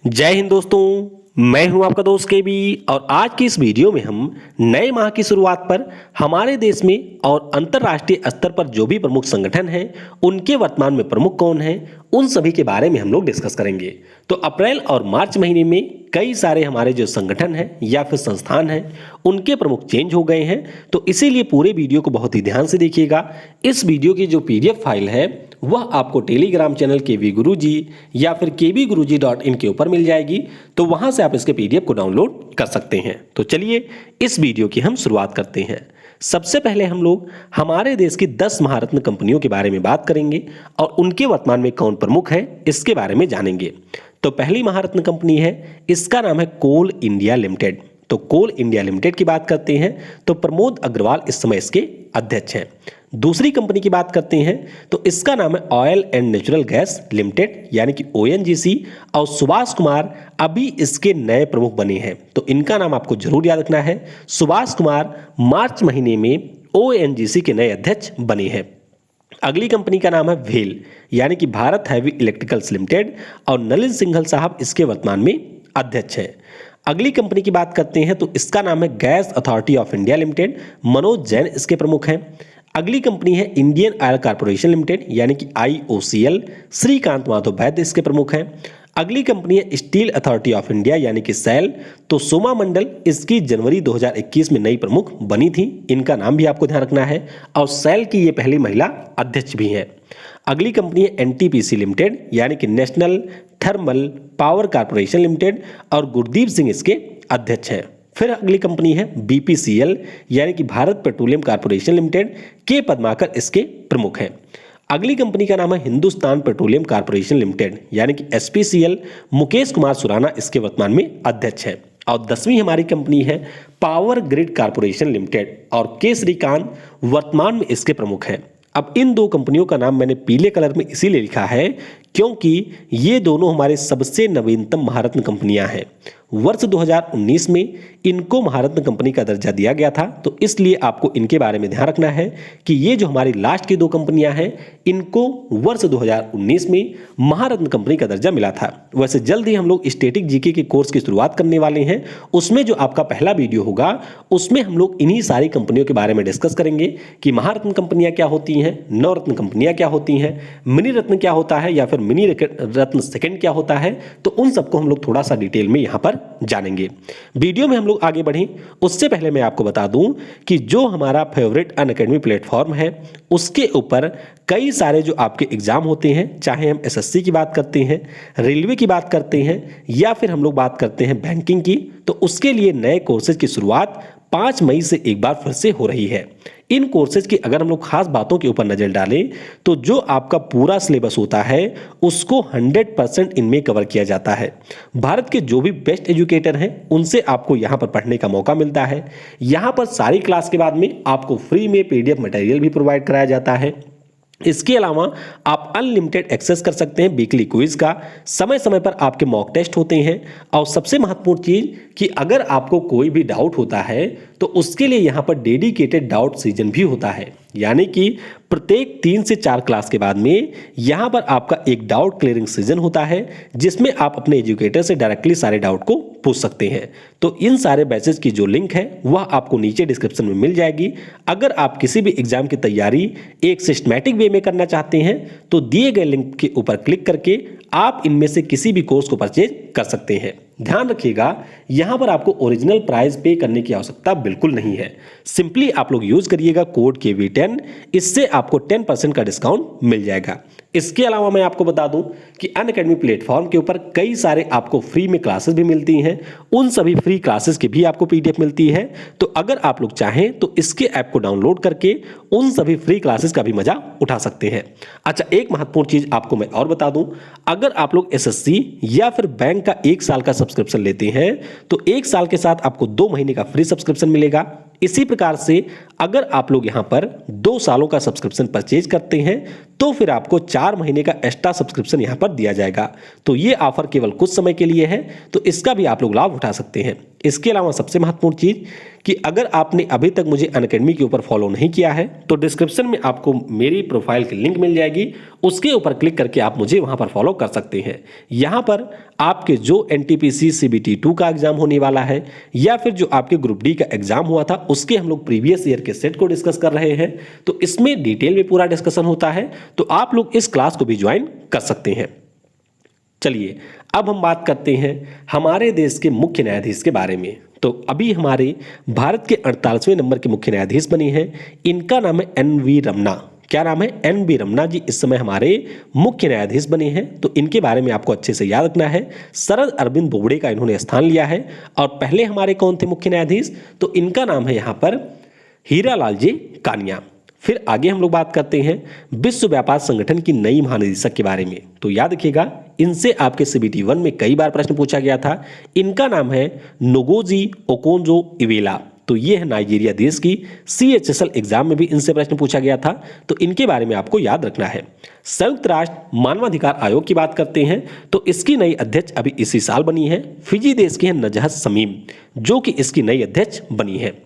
जय हिंद दोस्तों, मैं हूं आपका दोस्त केबी और आज की इस वीडियो में हम नए माह की शुरुआत पर हमारे देश में और अंतर्राष्ट्रीय स्तर पर जो भी प्रमुख संगठन हैं उनके वर्तमान में प्रमुख कौन हैं उन सभी के बारे में हम लोग डिस्कस करेंगे। तो अप्रैल और मार्च महीने में कई सारे हमारे जो संगठन हैं या फिर संस्थान हैं उनके प्रमुख चेंज हो गए हैं, तो इसीलिए पूरे वीडियो को बहुत ही ध्यान से देखिएगा। इस वीडियो की जो पीडीएफ फाइल है वह आपको टेलीग्राम चैनल केवी गुरुजी या फिर kbguruji.in के ऊपर मिल जाएगी, तो वहां से आप इसके पीडीएफ को डाउनलोड कर सकते हैं। तो चलिए इस वीडियो की हम शुरुआत करते हैं। सबसे पहले हम लोग हमारे देश की 10 महारत्न कंपनियों के बारे में बात करेंगे और उनके वर्तमान में कौन प्रमुख है इसके बारे में जानेंगे। तो पहली महारत्न कंपनी है, इसका नाम है कोल इंडिया लिमिटेड। तो कोल इंडिया लिमिटेड की बात करते हैं तो प्रमोद अग्रवाल इस समय इसके अध्यक्ष हैं। दूसरी कंपनी की बात करते हैं तो इसका नाम है oil and natural gas limited यानी कि ओएनजीसी और सुभाष कुमार अभी इसके नए प्रमुख बने हैं। तो इनका नाम आपको जरूर याद रखना है। सुभाष कुमार मार्च महीने में ओएनजीसी के नए अध्यक्ष बने हैं। अगली कंपनी का नाम है वेल यानी कि भारत हैवी इलेक्ट्रिकल्स लिमिटेड और नलिन सिंघल साहब इसके वर्तमान में अध्यक्ष हैं। अगली कंपनी की बात करते हैं तो इसका नाम है gas authority of India limited, Manoj Jain इसके प्रमुख हैं। अगली कंपनी है इंडियन ऑयल कॉर्पोरेशन लिमिटेड यानी कि आईओसीएल, श्रीकांत माधव वैद्य इसके प्रमुख हैं। अगली कंपनी है स्टील अथॉरिटी ऑफ इंडिया यानी कि सेल, तो सोमा मंडल इसकी जनवरी 2021 में नई प्रमुख बनी थी, इनका नाम भी आपको ध्यान रखना है और सेल की ये पहली महिला अध्यक्ष भी है। अगली कंपनी है एनटीपीसी लिमिटेड यानी कि national thermal power corporation limited और गुरदीप सिंह इसके अध्यक्ष हैं। फिर अगली कंपनी है बीपीसीएल यानी कि भारत पेट्रोलियम कॉर्पोरेशन लिमिटेड, के पद्माकर इसके प्रमुख हैं। अगली कंपनी का नाम है हिंदुस्तान पेट्रोलियम कॉर्पोरेशन लिमिटेड यानी कि एसपीसीएल, मुकेश कुमार सुराना इसके वर्तमान में अध्यक्ष है। और 10वीं हमारी कंपनी है पावर ग्रिड कॉर्पोरेशन लिमिटेड और के श्रीकांत वर्तमान में इसके प्रमुख हैं। अब इन दो कंपनियों का नाम मैंने पीले कलर में इसीलिए लिखा है क्योंकि ये दोनों हमारे सबसे नवीनतम महारत्न कंपनियां हैं। वर्ष 2019 में इनको महारत्न कंपनी का दर्जा दिया गया था, तो इसलिए आपको इनके बारे में ध्यान रखना है कि ये जो हमारी लास्ट की दो कंपनियां हैं इनको वर्ष 2019 में महारत्न कंपनी का दर्जा मिला था। वैसे जल्द ही हम लोग स्टैटिक जीके के कोर्स की शुरुआत करने वाले हैं, उसमें जो आपका पहला वीडियो होगा उसमें हम लोग इन्हीं सारी कंपनियों के बारे में डिस्कस करेंगे कि महारत्न कंपनियां क्या होती हैं, नवरत्न कंपनियां क्या होती हैं, मिनी रत्न क्या होता है या फिर मिनी रत्न सेकंड क्या होता है, तो उन सबको हम लोग थोड़ा सा डिटेल में यहाँ पर जानेंगे। वीडियो में हम लोग आगे बढ़ें उससे पहले मैं आपको बता दूं कि जो हमारा फेवरेट अनअकैडमी प्लेटफॉर्म है उसके ऊपर कई सारे जो आपके एग्जाम होते हैं, चाहे हम एसएससी की बात करते हैं, रेलवे की बात करते हैं या फिर हम लोग बात करते हैं बैंकिंग की, तो उसके लिए नए कोर्सेज की शुरुआत 5 मई से एक बार फिर से हो रही है। इन कोर्सेज की अगर हम लोग खास बातों के ऊपर नजर डालें तो जो आपका पूरा सिलेबस होता है उसको 100% इनमें कवर किया जाता है। भारत के जो भी बेस्ट एजुकेटर हैं उनसे आपको यहाँ पर पढ़ने का मौका मिलता है। यहाँ पर सारी क्लास के बाद में आपको फ्री में पीडीएफ मटेरियल भी प्रोवाइड कराया जाता है। इसके अलावा आप अनलिमिटेड एक्सेस कर सकते हैं वीकली क्विज का, समय समय पर आपके मॉक टेस्ट होते हैं और सबसे महत्वपूर्ण चीज कि अगर आपको कोई भी डाउट होता है तो उसके लिए यहाँ पर डेडिकेटेड डाउट सीजन भी होता है, यानी कि प्रत्येक 3 से 4 क्लास के बाद में यहाँ पर आपका एक डाउट क्लियरिंग सीजन होता है जिसमें आप अपने एजुकेटर से डायरेक्टली सारे डाउट को पूछ सकते हैं। तो इन सारे बैचेस की जो लिंक है वह आपको नीचे डिस्क्रिप्शन में मिल जाएगी। अगर आप किसी भी एग्जाम की तैयारी एक सिस्टमैटिक वे में करना चाहते हैं तो दिए गए लिंक के ऊपर क्लिक करके आप इनमें से किसी भी कोर्स को परचेज कर सकते हैं। ध्यान रखिएगा यहां पर आपको ओरिजिनल प्राइस पे करने की आवश्यकता बिल्कुल नहीं है। सिंपली आप लोग यूज करिएगा कोड KV10, इससे आपको 10% का डिस्काउंट मिल जाएगा। इसके अलावा मैं आपको बता दूं कि अनअकैडमी प्लेटफॉर्म के ऊपर कई सारे आपको फ्री में क्लासेस भी मिलती हैं, उन सभी फ्री क्लासेस की भी आपको पीडीएफ मिलती है। तो अगर आप लोग चाहें तो इसके ऐप को डाउनलोड करके उन सभी फ्री क्लासेस का भी मजा उठा सकते हैं। अच्छा, एक महत्वपूर्ण चीज आपको मैं और बता दूं, अगर आप लोग एसएससी या फिर बैंक का 1 साल का सब्सक्रिप्शन लेते हैं तो 1 साल के साथ आपको 2 महीने का फ्री सब्सक्रिप्शन मिलेगा। इसी प्रकार से अगर आप लोग यहां पर 2 सालों का सब्सक्रिप्शन परचेज करते हैं तो फिर आपको 4 महीने का एक्स्ट्रा सब्सक्रिप्शन यहां पर दिया जाएगा। तो ये ऑफर केवल कुछ समय के लिए है, तो इसका भी आप लोग लाभ उठा सकते हैं। इसके अलावा सबसे महत्वपूर्ण चीज़ कि अगर आपने अभी तक मुझे अनअकैडमी के ऊपर फॉलो नहीं किया है तो डिस्क्रिप्शन में आपको मेरी प्रोफाइल की लिंक मिल जाएगी, उसके ऊपर क्लिक करके आप मुझे वहां पर फॉलो कर सकते हैं। यहाँ पर आपके जो एनटीपीसी सीबीटी 2 का एग्जाम होने वाला है या फिर जो आपके ग्रुप डी का एग्जाम हुआ था उसके हम लोग प्रीवियस ईयर के सेट को डिस्कस कर रहे हैं, तो इसमें डिटेल में पूरा डिस्कशन होता है, तो आप लोग इस क्लास को भी ज्वाइन कर सकते हैं। चलिए अब हम बात करते हैं हमारे देश के मुख्य न्यायाधीश के बारे में। तो अभी हमारे भारत के 48वें नंबर के मुख्य न्यायाधीश बने हैं, इनका नाम है एन.वी. रमन्ना। क्या नाम है? एन.वी. रमन्ना जी इस समय हमारे मुख्य न्यायाधीश बने हैं। तो इनके बारे में आपको अच्छे से याद रखना है। शरद अरविंद बोबड़े का इन्होंने स्थान लिया है। और पहले हमारे कौन थे मुख्य न्यायाधीश? तो इनका नाम है यहाँ पर हीरालाल जी कानिया। फिर आगे हम लोग बात करते हैं विश्व व्यापार संगठन की नई महानिदेशक के बारे में। तो याद रखिएगा, इनसे आपके सीबीटी 1 में कई बार प्रश्न पूछा गया था। इनका नाम है नोगोजी ओकोंजो-इवेला। तो ये है नाइजीरिया देश की। CHSL एग्जाम में भी इनसे प्रश्न पूछा गया था, तो इनके बारे में आपको याद रखना है। संयुक्त राष्ट्र मानवाधिकार आयोग की बात करते हैं तो इसकी नई अध्यक्ष अभी इसी साल बनी है। फिजी देश की है नजहत शमीम, जो कि इसकी नई अध्यक्ष बनी है।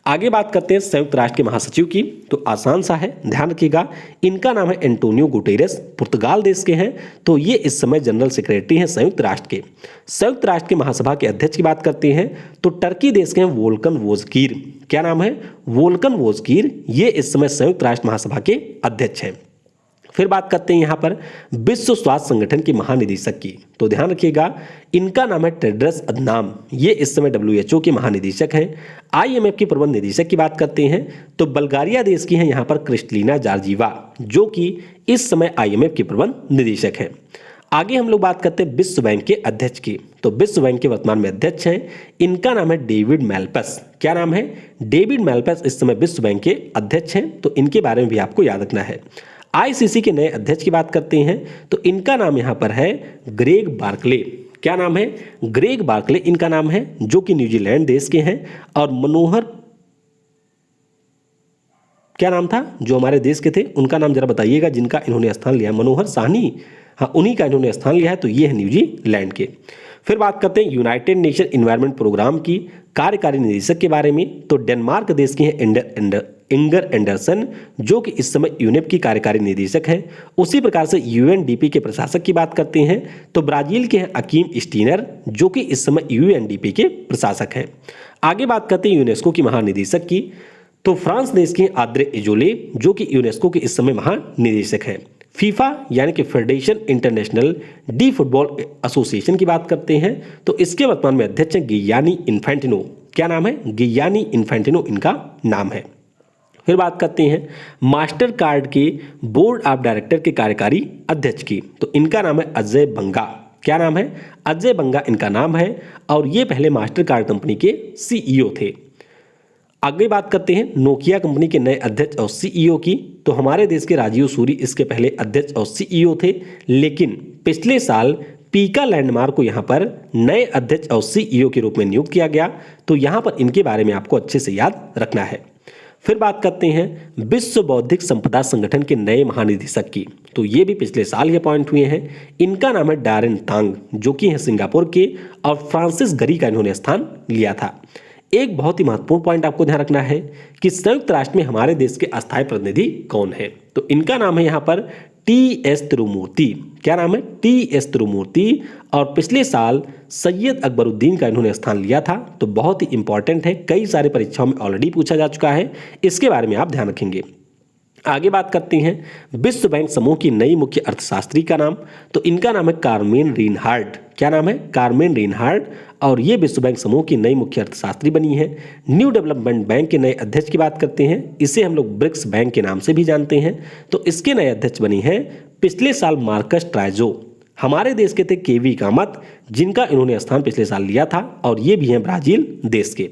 आगे बात करते हैं संयुक्त राष्ट्र के महासचिव की। तो आसान सा है, ध्यान रखिएगा, इनका नाम है एंटोनियो गुटेरेस, पुर्तगाल देश के हैं। तो ये इस समय जनरल सेक्रेटरी हैं संयुक्त राष्ट्र के। संयुक्त राष्ट्र के महासभा के अध्यक्ष की बात करते हैं तो टर्की देश के हैं वोल्कन वोजकीर। क्या नाम है? वोल्कन वोजकीर। ये इस समय संयुक्त राष्ट्र महासभा के अध्यक्ष हैं। फिर बात करते हैं यहाँ पर विश्व स्वास्थ्य संगठन के महानिदेशक की। तो ध्यान रखिएगा, इनका नाम है टेड्रस अदनाम। ये इस समय WHO के महानिदेशक हैं। IMF की प्रबंध निदेशक की बात करते हैं तो बल्गारिया देश की हैं यहाँ पर क्रिस्टलिना जॉर्जीवा, जो कि इस समय IMF की प्रबंध निदेशक हैं। आगे हम लोग बात करते हैं विश्व बैंक के अध्यक्ष की। तो विश्व बैंक के वर्तमान में अध्यक्ष हैं, इनका नाम है डेविड मैल्पस। क्या नाम है? डेविड मैल्पस इस समय विश्व बैंक के अध्यक्ष हैं। तो इनके बारे में भी आपको याद रखना है। ICC के नए अध्यक्ष की बात करते हैं तो इनका नाम यहां पर है ग्रेग बार्कले। क्या नाम है? ग्रेग बार्कले इनका नाम है, जो कि न्यूजीलैंड देश के हैं। और मनोहर, क्या नाम था जो हमारे देश के थे, उनका नाम जरा बताइएगा जिनका इन्होंने स्थान लिया। मनोहर साहनी, हाँ उन्हीं का इन्होंने स्थान लिया है। तो ये है न्यूजीलैंड के। फिर बात करते हैं यूनाइटेड नेशन इन्वायरमेंट प्रोग्राम की कार्यकारी निदेशक के बारे में। तो डेनमार्क देश के हैं इंगर एंडरसन, जो कि इस समय यूनेप की कार्यकारी निदेशक हैं। उसी प्रकार से UNDP के प्रशासक की बात करते हैं तो ब्राजील के हैं अकीम स्टीनर, जो कि इस समय UNDP के प्रशासक हैं। आगे बात करते हैं यूनेस्को की महानिदेशक की। तो फ्रांस देश के आद्रे इजोले, जो कि यूनेस्को के इस समय महानिदेशक हैं। फीफा यानी कि federation international D football association की बात करते हैं तो इसके वर्तमान में अध्यक्ष हैं गियानी इन्फेंटिनो। क्या नाम है? गियानी इन्फेंटिनो इनका नाम है। फिर बात करते हैं मास्टर कार्ड के बोर्ड ऑफ डायरेक्टर के कार्यकारी अध्यक्ष की। तो इनका नाम है अजय बंगा। क्या नाम है? अजय बंगा इनका नाम है। और ये पहले मास्टर कार्ड कंपनी के CEO थे। आगे बात करते हैं नोकिया कंपनी के नए अध्यक्ष और CEO की। तो हमारे देश के राजीव सूरी इसके पहले अध्यक्ष और CEO थे, लेकिन पिछले साल पीका लैंडमार्क को यहाँ पर नए अध्यक्ष और CEO के रूप में नियुक्त किया गया। तो यहाँ पर इनके बारे में आपको अच्छे से याद रखना है। फिर बात करते हैं विश्व बौद्धिक संपदा संगठन के नए महानिदेशक की। तो ये भी पिछले साल ये अपॉइंट हुए हैं। इनका नाम है डारेन तांग, जो कि है सिंगापुर के। और फ्रांसिस गरी का इन्होंने स्थान लिया था। एक बहुत ही महत्वपूर्ण पॉइंट आपको ध्यान रखना है कि संयुक्त राष्ट्र में हमारे देश के अस्थायी प्रतिनिधि कौन है। तो इनका नाम है यहाँ पर TS तिरुमूर्ति। क्या नाम है? TS तिरुमूर्ति। और पिछले साल सैयद अकबरुद्दीन का इन्होंने स्थान लिया था। तो बहुत ही इंपॉर्टेंट है, कई सारे परीक्षाओं में ऑलरेडी पूछा जा चुका है, इसके बारे में आप ध्यान रखेंगे। आगे बात करते हैं विश्व बैंक समूह की नई मुख्य अर्थशास्त्री का नाम। तो इनका नाम है कार्मेन रिनहार्ड। क्या नाम है? कार्मेन रिनहार्ड। और ये विश्व बैंक समूह की नई मुख्य अर्थशास्त्री बनी है। न्यू डेवलपमेंट बैंक के नए अध्यक्ष की बात करते हैं, इसे हम लोग ब्रिक्स बैंक के नाम से भी जानते हैं। तो इसके नए अध्यक्ष बनी है पिछले साल मार्कस ट्राइजो। हमारे देश के थे KV कामत, जिनका इन्होंने स्थान पिछले साल लिया था। और ये भी हैं ब्राजील देश के।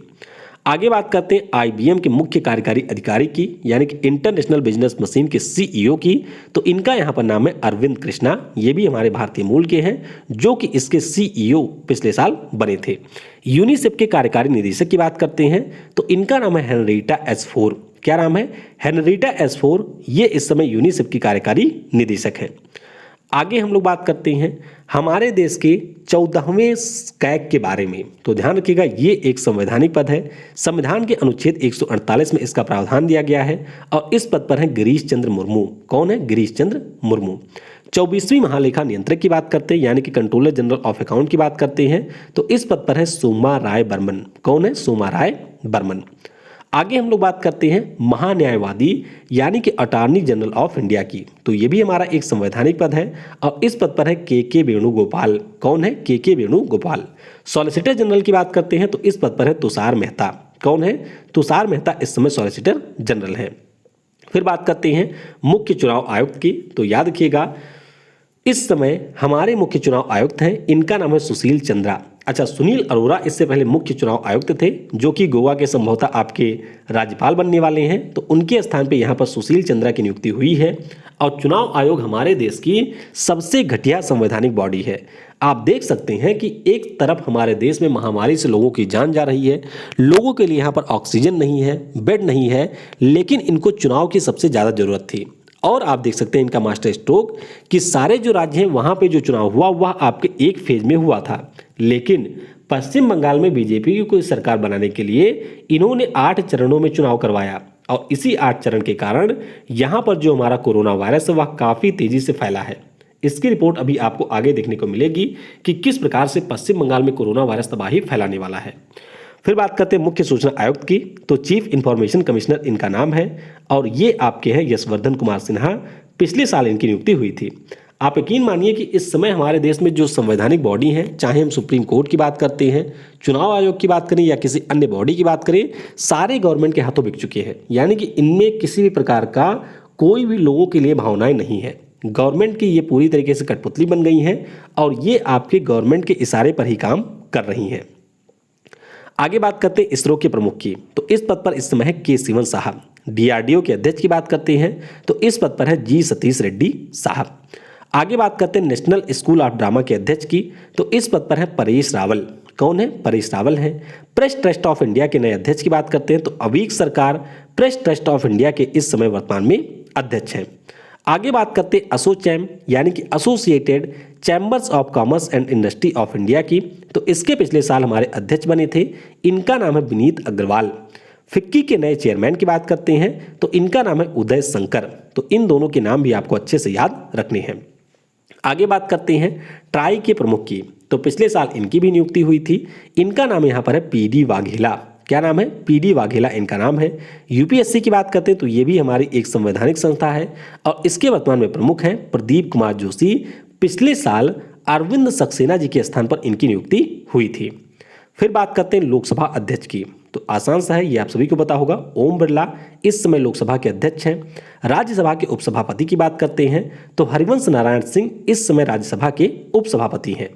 आगे बात करते हैं IBM के मुख्य कार्यकारी अधिकारी की, यानी कि इंटरनेशनल बिजनेस मशीन के CEO की। तो इनका यहाँ पर नाम है अरविंद कृष्णा। ये भी हमारे भारतीय मूल के हैं, जो कि इसके CEO पिछले साल बने थे। यूनिसेफ के कार्यकारी निदेशक की बात करते हैं तो इनका नाम है हेनरीटा S4। क्या नाम है? Henrietta S4। ये इस समय यूनिसेफ की कार्यकारी निदेशक है। आगे हम लोग बात करते हैं हमारे देश के 14वें कैग के बारे में। तो ध्यान रखिएगा, ये एक संवैधानिक पद है। संविधान के अनुच्छेद 148 में इसका प्रावधान दिया गया है और इस पद पर है गिरीश चंद्र मुर्मू। कौन है? गिरीश चंद्र मुर्मू। 24वीं महालेखा नियंत्रक की बात करते हैं, यानी कि कंट्रोलर जनरल ऑफ अकाउंट की बात करते हैं, तो इस पद पर है सोमा राय बर्मन। कौन है? सोमा राय बर्मन। आगे हम लोग बात करते हैं महान्यायवादी यानी कि अटॉर्नी जनरल ऑफ इंडिया की। तो ये भी हमारा एक संवैधानिक पद है और इस पद पर है के वेणुगोपाल। कौन है? के वेणुगोपाल। सॉलिसिटर जनरल की बात करते हैं तो इस पद पर है तुषार मेहता। कौन है? तुषार मेहता इस समय सॉलिसिटर जनरल है। फिर बात करते हैं मुख्य चुनाव आयुक्त की। तो याद रखिएगा, इस समय हमारे मुख्य चुनाव आयुक्त हैं, इनका नाम है सुशील चंद्रा। अच्छा, सुनील अरोड़ा इससे पहले मुख्य चुनाव आयुक्त थे, जो कि गोवा के संभवतः आपके राज्यपाल बनने वाले हैं। तो उनके स्थान पे यहाँ पर सुशील चंद्रा की नियुक्ति हुई है। और चुनाव आयोग हमारे देश की सबसे घटिया संवैधानिक बॉडी है। आप देख सकते हैं कि एक तरफ हमारे देश में महामारी से लोगों की जान जा रही है, लोगों के लिए यहाँ पर ऑक्सीजन नहीं है, बेड नहीं है, लेकिन इनको चुनाव की सबसे ज़्यादा जरूरत थी। और आप देख सकते हैं इनका मास्टर स्ट्रोक कि सारे जो राज्य हैं वहाँ पे जो चुनाव हुआ वह आपके एक फेज में हुआ था, लेकिन पश्चिम बंगाल में बीजेपी की कोई सरकार बनाने के लिए इन्होंने 8 चरणों में चुनाव करवाया और इसी 8 चरण के कारण यहाँ पर जो हमारा कोरोना वायरस है वह काफ़ी तेज़ी से फैला है। इसकी रिपोर्ट अभी आपको आगे देखने को मिलेगी कि किस प्रकार से पश्चिम बंगाल में कोरोना वायरस तबाही फैलाने वाला है। फिर बात करते हैं मुख्य सूचना आयुक्त की। तो चीफ इंफॉर्मेशन कमिश्नर इनका नाम है और ये आपके हैं यशवर्धन कुमार सिन्हा। पिछले साल इनकी नियुक्ति हुई थी। आप यकीन मानिए कि इस समय हमारे देश में जो संवैधानिक बॉडी है, चाहे हम सुप्रीम कोर्ट की बात करते हैं, चुनाव आयोग की बात करें या किसी अन्य बॉडी की बात करें, सारे गवर्नमेंट के हाथों बिक चुके हैं। यानी कि इनमें किसी भी प्रकार का कोई भी लोगों के लिए भावनाएं नहीं है। गवर्नमेंट की ये पूरी तरीके से कठपुतली बन गई हैं और ये आपके गवर्नमेंट के इशारे पर ही काम कर रही हैं। आगे बात करते हैं इसरो के प्रमुख की। तो इस पद पर इस समय है के सिवन साहब। डीआरडीओ के अध्यक्ष की बात करते हैं तो इस पद पर है जी सतीश रेड्डी साहब। आगे बात करते हैं नेशनल स्कूल ऑफ ड्रामा के अध्यक्ष की। तो इस पद पर है परेश रावल। कौन है? परेश रावल है। प्रेस ट्रस्ट ऑफ इंडिया के नए अध्यक्ष की बात करते हैं तो अवीक सरकार प्रेस ट्रस्ट ऑफ इंडिया के इस समय वर्तमान में अध्यक्ष हैं। आगे बात करते हैं एसोचैम यानी कि associated chambers of commerce and industry of India की। तो इसके पिछले साल हमारे अध्यक्ष बने थे, इनका नाम है विनीत अग्रवाल। फिक्की के नए चेयरमैन की बात करते हैं तो इनका नाम है उदय शंकर। तो इन दोनों के नाम भी आपको अच्छे से याद रखने हैं। आगे बात करते हैं ट्राई के प्रमुख की। तो पिछले साल इनकी भी नियुक्ति हुई थी, इनका नाम यहाँ पर है पीडी वाघेला। क्या नाम है? पीडी वाघेला इनका नाम है। यूपीएससी की बात करते हैं तो ये भी हमारी एक संवैधानिक संस्था है और इसके वर्तमान में प्रमुख हैं प्रदीप कुमार जोशी। पिछले साल अरविंद सक्सेना जी के स्थान पर इनकी नियुक्ति हुई थी। फिर बात करते हैं लोकसभा अध्यक्ष की। तो आसान सा है, ये आप सभी को पता होगा, ओम बिरला इस समय लोकसभा के अध्यक्ष हैं। राज्यसभा के उपसभापति की बात करते हैं तो हरिवंश नारायण सिंह इस समय राज्यसभा के उपसभापति हैं।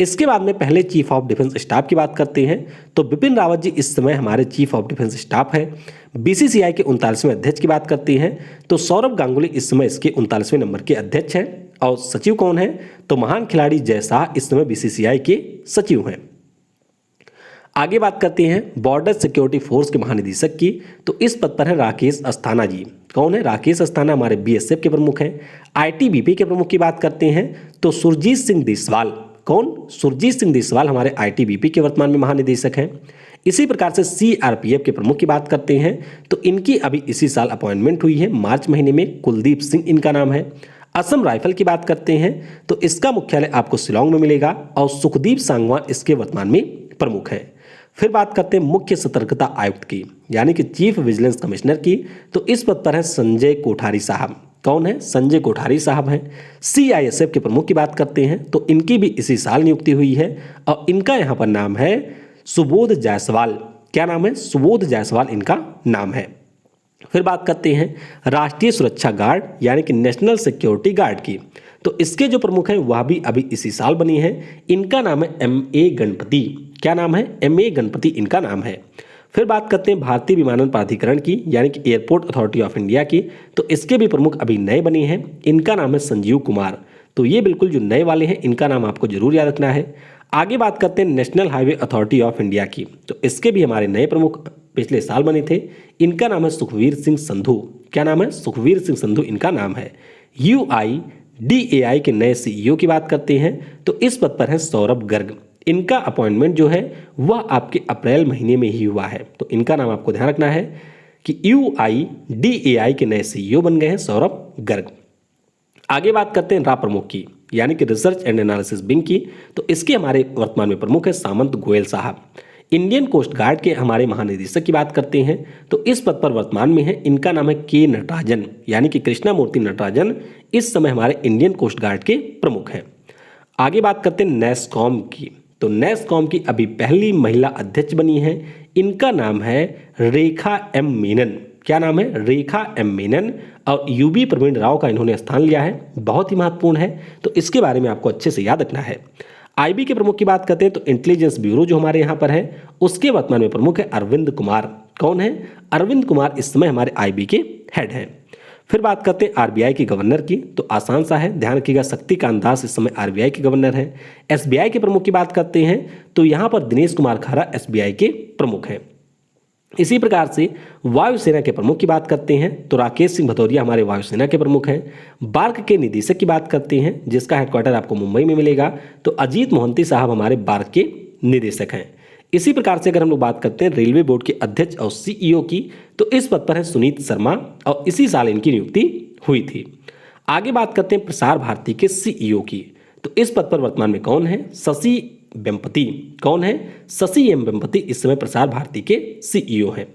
इसके बाद में पहले चीफ ऑफ डिफेंस स्टाफ की बात करते हैं तो बिपिन रावत जी इस समय हमारे चीफ ऑफ डिफेंस स्टाफ है। बीसीसीआई के 39वें अध्यक्ष की बात करते हैं तो सौरभ गांगुली इस समय इसके 39वें नंबर के अध्यक्ष हैं। और सचिव कौन है? तो महान खिलाड़ी जय शाह इस समय बीसीसीआई के सचिव हैं। आगे बात करते हैं बॉर्डर सिक्योरिटी फोर्स के महानिदेशक की। तो इस पद पर है राकेश अस्थाना जी। कौन है? राकेश अस्थाना हमारे बीएसएफ के प्रमुख हैं। आईटीबीपी के प्रमुख की बात करते हैं तो सुरजीत सिंह देसवाल। कौन? सुरजीत सिंह देसवाल हमारे आईटीबीपी के वर्तमान में महानिदेशक हैं। इसी प्रकार से सीआरपीएफ के प्रमुख की बात करते हैं तो इनकी अभी इसी साल अपॉइंटमेंट हुई है, मार्च महीने में। कुलदीप सिंह इनका नाम है। असम राइफल की बात करते हैं तो इसका मुख्यालय आपको शिलांग में मिलेगा और सुखदीप सांगवान इसके वर्तमान में प्रमुख है। फिर बात करते हैं मुख्य सतर्कता आयुक्त की यानी कि चीफ विजिलेंस कमिश्नर की। तो इस पद पर है संजय कोठारी साहब। कौन है? संजय कोठारी साहब हैं। सीआईएसएफ के प्रमुख की बात करते हैं तो इनकी भी इसी साल नियुक्ति हुई है और इनका यहाँ पर नाम है सुबोध जायसवाल। क्या नाम है? सुबोध जायसवाल इनका नाम है। फिर बात करते हैं राष्ट्रीय सुरक्षा गार्ड यानी कि नेशनल सिक्योरिटी गार्ड की। तो इसके जो प्रमुख हैं वह भी अभी इसी साल बनी है, इनका नाम है एमए गणपति। क्या नाम है? एमए गणपति इनका नाम है। फिर बात करते हैं भारतीय विमानन प्राधिकरण की यानी कि एयरपोर्ट अथॉरिटी ऑफ इंडिया की। तो इसके भी प्रमुख अभी नए बने हैं, इनका नाम है संजीव कुमार। तो ये बिल्कुल जो नए वाले हैं इनका नाम आपको जरूर याद रखना है। आगे बात करते हैं national highway authority of India की। तो इसके भी हमारे नए प्रमुख पिछले साल बने थे, इनका नाम है सुखवीर सिंह संधू। क्या नाम है? सुखवीर सिंह संधू इनका नाम है। DAI के नए CEO की बात करते हैं तो इस पद पर है सौरभ गर्ग। इनका अपॉइंटमेंट जो है वह आपके अप्रैल महीने में ही हुआ है, तो इनका नाम आपको ध्यान रखना है कि UIDAI के नए CEO बन गए हैं सौरभ गर्ग। आगे बात करते हैं रा प्रमुख की, यानी कि रिसर्च एंड एनालिसिस विंग की, तो इसके हमारे वर्तमान में प्रमुख है सामंत गोयल साहब। इंडियन कोस्ट गार्ड के हमारे महानिदेशक की बात करते हैं तो इस पद पर वर्तमान में है, इनका नाम है के नटराजन, यानी कि कृष्णा मूर्ति नटराजन इस समय हमारे इंडियन कोस्ट गार्ड के प्रमुख हैं। आगे बात करते हैं नेस्कॉम की, तो नेस्कॉम की अभी पहली महिला अध्यक्ष बनी है, इनका नाम है रेखा एम मेनन। क्या नाम है? रेखा एम मेनन। और यूबी प्रवीण राव का इन्होंने स्थान लिया है, बहुत ही महत्वपूर्ण है, तो इसके बारे में आपको अच्छे से याद रखना है। आईबी के प्रमुख की बात करते हैं तो इंटेलिजेंस ब्यूरो जो हमारे यहाँ पर है उसके वर्तमान में प्रमुख है अरविंद कुमार। कौन है? अरविंद कुमार इस समय हमारे आईबी के हेड हैं। फिर बात करते हैं आरबीआई के गवर्नर की, तो आसान सा है, ध्यान रखिएगा, शक्तिकांत दास इस समय आरबीआई के गवर्नर हैं। एसबीआई के प्रमुख की बात करते हैं तो यहाँ पर दिनेश कुमार खहरा एसबीआई के प्रमुख हैं। इसी प्रकार से वायुसेना के प्रमुख की बात करते हैं तो राकेश सिंह भदौरिया हमारे वायुसेना के प्रमुख हैं। बार्क के निदेशक की बात करते हैं जिसका हेडक्वार्टर आपको मुंबई में मिलेगा, तो अजीत मोहंती साहब हमारे बार्क के निदेशक हैं। इसी प्रकार से अगर हम लोग बात करते हैं रेलवे बोर्ड के अध्यक्ष और सीईओ की, तो इस पद पर है सुनीत शर्मा और इसी साल इनकी नियुक्ति हुई थी। आगे बात करते हैं प्रसार भारती के सीईओ की, तो इस पद पर वर्तमान में कौन है? शशि वेम्पति। कौन है? शशि एम वेम्पति इस समय प्रसार भारती के सीईओ हैं।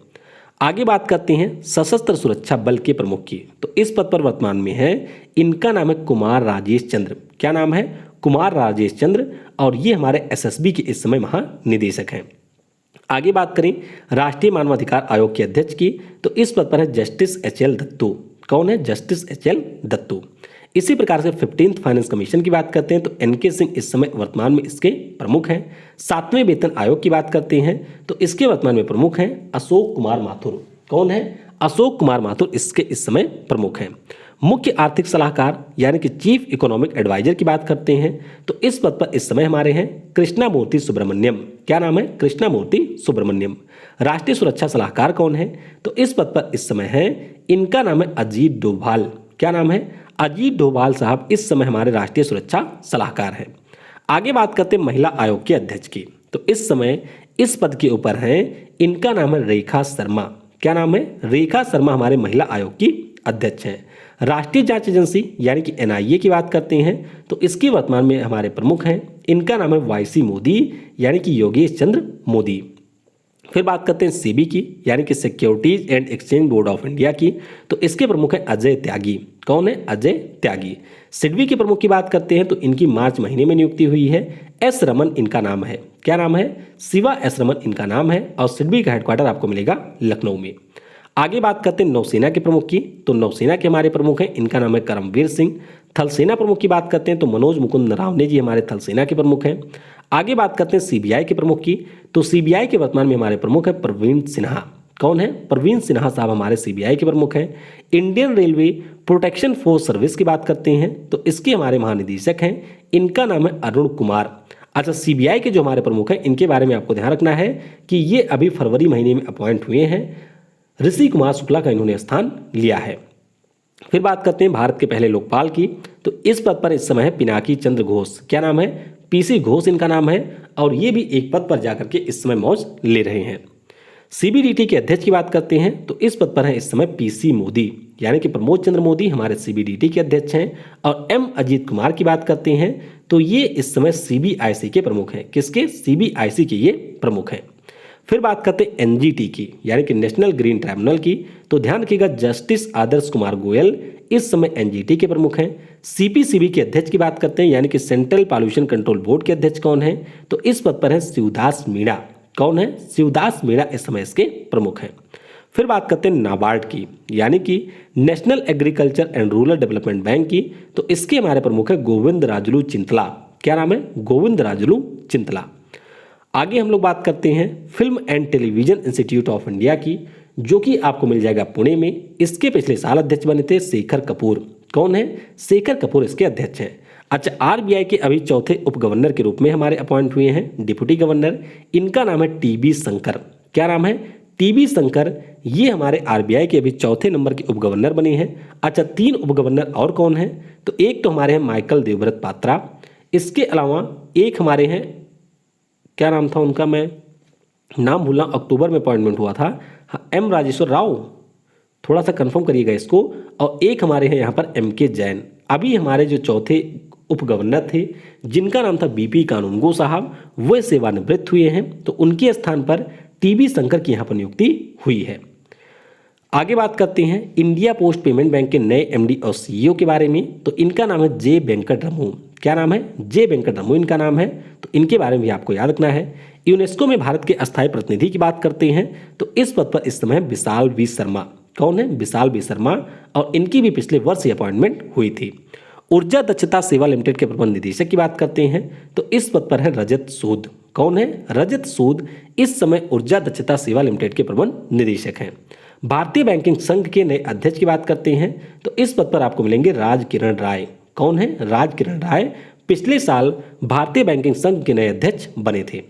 आगे बात करते हैं सशस्त्र सुरक्षा बल के प्रमुख की, तो इस पद पर वर्तमान में है, इनका नाम है कुमार राजेश चंद्र। क्या नाम है? कुमार राजेश चंद्र, और ये हमारे एसएसबी के इस समय महानिदेशक हैं। आगे बात करें राष्ट्रीय मानवाधिकार आयोग के अध्यक्ष की, तो इस पद पर है जस्टिस HL दत्तू। कौन है? Justice HL Dattu. इसी प्रकार से 15th फाइनेंस कमीशन की बात करते हैं तो एनके सिंह इस समय वर्तमान में इसके प्रमुख हैं। 7वें वेतन आयोग की बात करते हैं तो इसके वर्तमान में प्रमुख हैं अशोक कुमार माथुर। कौन है? अशोक कुमार माथुर इसके इस समय प्रमुख हैं। मुख्य आर्थिक सलाहकार यानी कि चीफ इकोनॉमिक एडवाइजर की बात करते हैं तो इस पद पर इस समय हमारे हैं कृष्णा मूर्ति सुब्रमण्यम। क्या नाम है? कृष्णा मूर्ति सुब्रमण्यम। राष्ट्रीय सुरक्षा सलाहकार कौन है? तो इस पद पर इस समय है, इनका नाम है अजीत डोभाल। क्या नाम है? अजीत डोभाल साहब इस समय हमारे राष्ट्रीय सुरक्षा सलाहकार हैं। आगे बात करते हैं महिला आयोग के अध्यक्ष की, तो इस समय इस पद के ऊपर हैं, इनका नाम है रेखा शर्मा। क्या नाम है? रेखा शर्मा हमारे महिला आयोग की अध्यक्ष हैं। राष्ट्रीय जांच एजेंसी यानी कि NIA की बात करते हैं तो इसके वर्तमान में हमारे प्रमुख हैं, इनका नाम है YC मोदी यानी कि योगेश चंद्र मोदी। फिर बात करते हैं सेबी की यानी कि securities and exchange board of India की, तो इसके प्रमुख है अजय त्यागी। कौन है? अजय त्यागी। सिडबी के प्रमुख की बात करते हैं तो इनकी मार्च महीने में नियुक्ति हुई है। S रमन इनका नाम है। क्या नाम है? शिवा S रमन इनका नाम है और सिडबी का हेडक्वार्टर आपको मिलेगा लखनऊ में। आगे बात करते हैं नौसेना के प्रमुख की, तो नौसेना के हमारे प्रमुख हैं, इनका नाम है करमवीर सिंह। थल सेना प्रमुख की बात करते हैं तो मनोज मुकुंद नरावने जी हमारे थल सेना के प्रमुख हैं। आगे बात करते हैं सीबीआई के प्रमुख की, तो सीबीआई के वर्तमान में हमारे प्रमुख है प्रवीण सिन्हा। कौन है? प्रवीण सिन्हा साहब हमारे सीबीआई के प्रमुख हैं। Indian railway protection force service की बात करते हैं तो इसके हमारे महानिदेशक हैं, इनका नाम है अरुण कुमार। अच्छा, सीबीआई के जो हमारे प्रमुख हैं इनके बारे में आपको ध्यान रखना है कि ये अभी फरवरी महीने में अपॉइंट हुए हैं, ऋषि कुमार शुक्ला का इन्होंने स्थान लिया है। फिर बात करते हैं भारत के पहले लोकपाल की, तो इस पद पर इस समय है पिनाकी चंद्र घोष। क्या नाम है? PC घोष इनका नाम है और ये भी एक पद पर जाकर के इस समय मौज ले रहे हैं। CBDT के अध्यक्ष की बात करते हैं तो इस पद पर है इस समय PC मोदी यानी कि प्रमोद चंद्र मोदी हमारे CBDT के अध्यक्ष हैं। और M अजीत कुमार की बात करते हैं तो ये इस समय CBIC के प्रमुख हैं। किसके? CBIC के ये प्रमुख हैं। फिर बात करते हैं NGT की यानी कि नेशनल ग्रीन ट्राइब्यूनल की, तो ध्यान रखिएगा जस्टिस आदर्श कुमार गोयल इस समय NGT के प्रमुख हैं। CPCB के अध्यक्ष की बात करते हैं यानी कि सेंट्रल पॉल्यूशन कंट्रोल बोर्ड के अध्यक्ष कौन है? तो इस पद पर है शिवदास मीणा। कौन है? शिवदास मीणा इस समय इसके प्रमुख हैं। फिर बात करते हैं नाबार्ड की यानी कि national agriculture and rural development bank की, तो इसके हमारे प्रमुख है गोविंद राजुलू चिंतला। क्या नाम है? गोविंद राजुलू चिंतला। आगे हम लोग बात करते हैं film and television institute of India की, जो कि आपको मिल जाएगा पुणे में। इसके पिछले साल अध्यक्ष बने थे शेखर कपूर। कौन है? शेखर कपूर इसके अध्यक्ष हैं। अच्छा, RBI के अभी चौथे उप गवर्नर के रूप में हमारे अपॉइंट हुए हैं डिप्टी गवर्नर, इनका नाम है TB शंकर। क्या नाम है? टीबी शंकर, ये हमारे आरबीआई के अभी चौथे नंबर के उप गवर्नर बने हैं। अच्छा, 3 उप गवर्नर और कौन हैं? तो एक तो हमारे हैं माइकल देवव्रत पात्रा, इसके अलावा एक हमारे हैं, क्या नाम था उनका, मैं नाम भूला, अक्टूबर में अपॉइंटमेंट हुआ था, हाँ, एम राजेश्वर राव, थोड़ा सा कंफर्म करिएगा इसको। और एक हमारे हैं यहाँ पर एम के जैन। अभी हमारे जो चौथे उप गवर्नर थे जिनका नाम था बीपी कानूनगो साहब, वे सेवानिवृत्त हुए हैं, तो उनके स्थान पर टीबी शंकर की यहाँ पर नियुक्ति हुई है। आगे बात करते हैं इंडिया पोस्ट पेमेंट बैंक के नए एमडी और सीईओ के बारे में। तो इनका नाम है जे वेंकटरमू। क्या नाम है? जे वेंकटरमू इनका नाम है। तो इनके बारे में भी आपको याद रखना है। यूनेस्को में भारत के अस्थायी प्रतिनिधि की बात करते हैं तो इस पद पर इस समय विशाल बी शर्मा। कौन है? विशाल बी शर्मा, और इनकी भी पिछले वर्ष अपॉइंटमेंट हुई थी। ऊर्जा दक्षता सेवा लिमिटेड के प्रबंध निदेशक की बात करते हैं तो इस पद पर है रजत सूद। कौन है? रजत सूद इस समय ऊर्जा दक्षता सेवा लिमिटेड के प्रबंध निदेशक हैं। भारतीय बैंकिंग संघ के नए अध्यक्ष की बात करते हैं तो इस पद पर आपको मिलेंगे राज किरण राय। कौन है? राज किरण राय पिछले साल भारतीय बैंकिंग संघ के नए अध्यक्ष बने थे।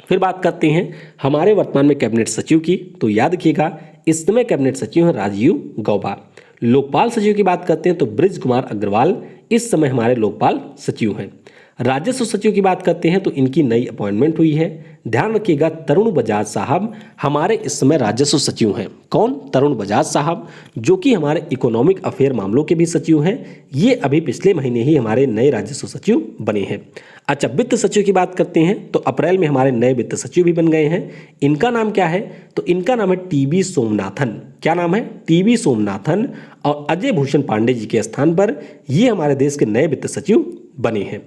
फिर बात करते हैं हमारे वर्तमान में कैबिनेट सचिव की, तो याद रखिएगा इस समय कैबिनेट सचिव हैं राजीव गौबा। लोकपाल सचिव की बात करते हैं तो ब्रिज कुमार अग्रवाल इस समय हमारे लोकपाल सचिव हैं। राजस्व सचिव की बात करते हैं तो इनकी नई अपॉइंटमेंट हुई है। ध्यान रखिएगा तरुण बजाज साहब हमारे इस समय राजस्व सचिव हैं। कौन? तरुण बजाज साहब, जो कि हमारे इकोनॉमिक अफेयर मामलों के भी सचिव हैं। ये अभी पिछले महीने ही हमारे नए राजस्व सचिव बने हैं। अच्छा, वित्त सचिव की बात करते हैं तो अप्रैल में हमारे नए वित्त सचिव भी बन गए हैं। इनका नाम क्या है? तो इनका नाम है टीबी सोमनाथन। क्या नाम है? टीबी सोमनाथन। और अजय भूषण पांडे जी के स्थान पर ये हमारे देश के नए वित्त सचिव बने हैं।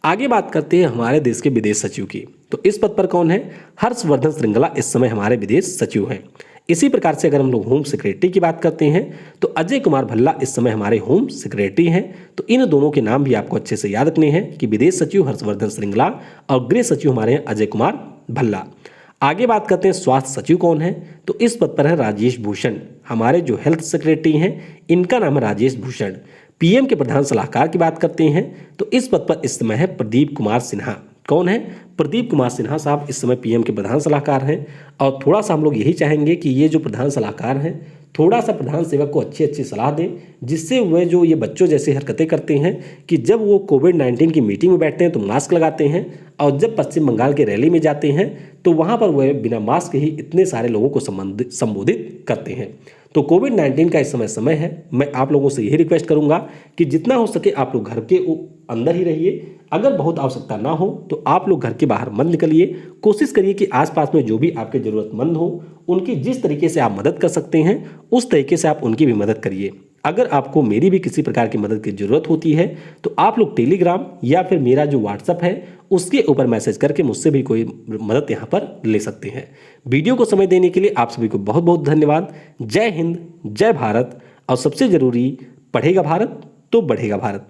आगे बात करते हैं हमारे देश के विदेश सचिव की, तो इस पद पर कौन है? हर्षवर्धन श्रृंगला इस समय हमारे विदेश सचिव हैं। इसी प्रकार से अगर हम लोग होम सेक्रेटरी की बात करते हैं तो अजय कुमार भल्ला इस समय हमारे होम सेक्रेटरी हैं। तो इन दोनों के नाम भी आपको अच्छे से याद रखने हैं कि विदेश सचिव हर्षवर्धन श्रृंगला और गृह सचिव हमारे हैं अजय कुमार भल्ला। आगे बात करते हैं स्वास्थ्य सचिव कौन है? तो इस पद पर है राजेश भूषण। हमारे जो हेल्थ सेक्रेटरी हैं इनका नाम है राजेश भूषण। पीएम के प्रधान सलाहकार की बात करते हैं तो इस पद पर इस समय है प्रदीप कुमार सिन्हा। कौन है? प्रदीप कुमार सिन्हा साहब इस समय पीएम के प्रधान सलाहकार हैं। और थोड़ा सा हम लोग यही चाहेंगे कि ये जो प्रधान सलाहकार हैं थोड़ा सा प्रधान सेवक को अच्छी अच्छी सलाह दें, जिससे वह जो ये बच्चों जैसे हरकतें करते हैं कि जब वो कोविड-19 की मीटिंग में बैठते हैं तो मास्क लगाते हैं, और जब पश्चिम बंगाल के रैली में जाते हैं तो वहाँ पर वह बिना मास्क ही इतने सारे लोगों को संबोधित करते हैं। तो कोविड-19 का इस समय है। मैं आप लोगों से यही रिक्वेस्ट करूंगा कि जितना हो सके आप लोग घर के अंदर ही रहिए। अगर बहुत आवश्यकता ना हो तो आप लोग घर के बाहर मत निकलिए। कोशिश करिए कि आसपास में जो भी आपके ज़रूरतमंद हो उनकी जिस तरीके से आप मदद कर सकते हैं उस तरीके से आप उनकी भी मदद करिए। अगर आपको मेरी भी किसी प्रकार की मदद की ज़रूरत होती है तो आप लोग टेलीग्राम या फिर मेरा जो व्हाट्सअप है उसके ऊपर मैसेज करके मुझसे भी कोई मदद यहाँ पर ले सकते हैं। वीडियो को समय देने के लिए आप सभी को बहुत बहुत धन्यवाद। जय हिंद, जय भारत, और सबसे ज़रूरी, पढ़ेगा भारत तो बढ़ेगा भारत।